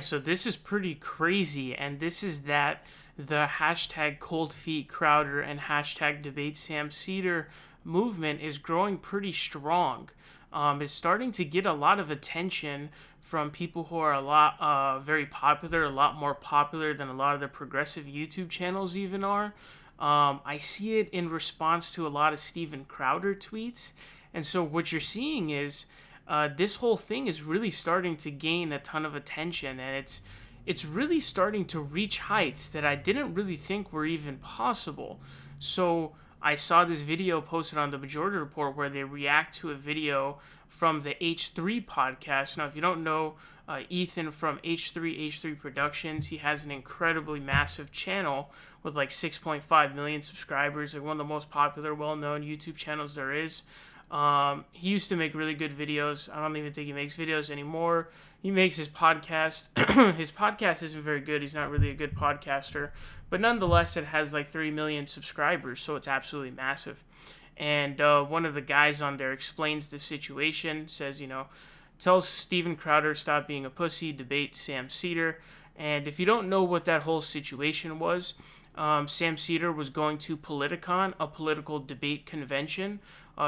right, so this is pretty crazy, and this is that the hashtag Cold Feet Crowder and hashtag Debate Sam Seder movement is growing pretty strong. It's starting to get a lot of attention from people who are a lot very popular, a lot more popular than a lot of the progressive YouTube channels even are. I see it in response to a lot of Steven Crowder tweets, and so what you're seeing is this whole thing is really starting to gain a ton of attention, and it's really starting to reach heights that I didn't really think were even possible. So I saw this video posted on the Majority Report where they react to a video from the H3 podcast. Now, if you don't know Ethan from H3H3 Productions, he has an incredibly massive channel with like 6.5 million subscribers, like one of the most popular, well-known YouTube channels there is. He used to make really good videos. I don't even think he makes videos anymore. He makes his podcast. His podcast isn't very good. He's not really a good podcaster. But nonetheless, it has like 3 million subscribers, so it's absolutely massive. And one of the guys on there explains the situation, says, tells Steven Crowder stop being a pussy, debate Sam Seder. And if you don't know what that whole situation was, Sam Seder was going to Politicon, a political debate convention.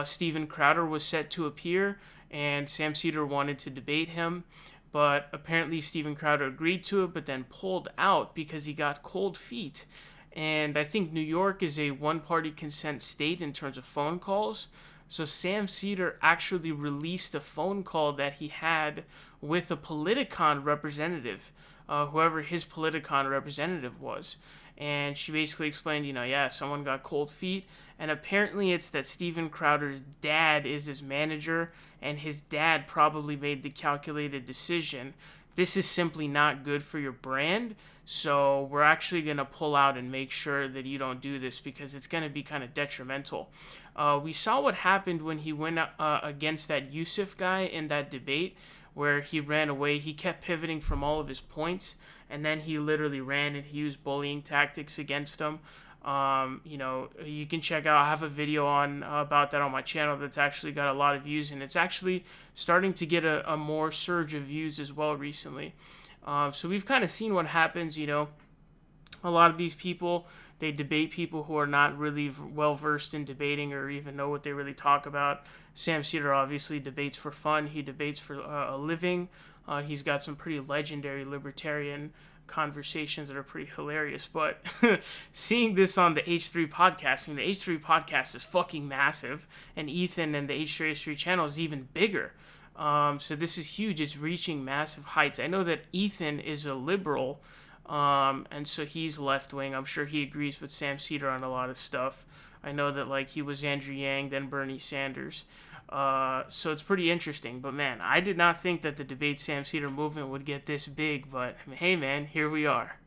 Steven Crowder was set to appear, and Sam Seder wanted to debate him. But apparently Steven Crowder agreed to it, but then pulled out because he got cold feet. And I think New York is a one-party consent state in terms of phone calls. So Sam Seder actually released a phone call that he had with a Politicon representative, whoever his Politicon representative was. And she basically explained, someone got cold feet. And apparently it's that Steven Crowder's dad is his manager, and his dad probably made the calculated decision. This is simply not good for your brand, so we're actually going to pull out and make sure that you don't do this because it's going to be kind of detrimental. We saw what happened when he went against that Yusuf guy in that debate where he ran away. He kept pivoting from all of his points, and then he literally ran and he used bullying tactics against him. You can check out, I have a video on about that on my channel that's actually got a lot of views, and it's actually starting to get a more surge of views as well recently. So we've kind of seen what happens, a lot of these people, they debate people who are not really well versed in debating or even know what they really talk about. Sam Seder obviously debates for fun. He debates for a living. He's got some pretty legendary libertarian conversations that are pretty hilarious, but seeing this on the H3 podcast, the H3 podcast is fucking massive, and Ethan and the H3H3 channel is even bigger. So this is huge. It's reaching massive heights. I know that Ethan is a liberal, and so he's left-wing. I'm sure he agrees with Sam Seder on a lot of stuff. I know that he was Andrew Yang, then Bernie Sanders. So it's pretty interesting. But man, I did not think that the Debate Sam Seder movement would get this big. But hey man, here we are.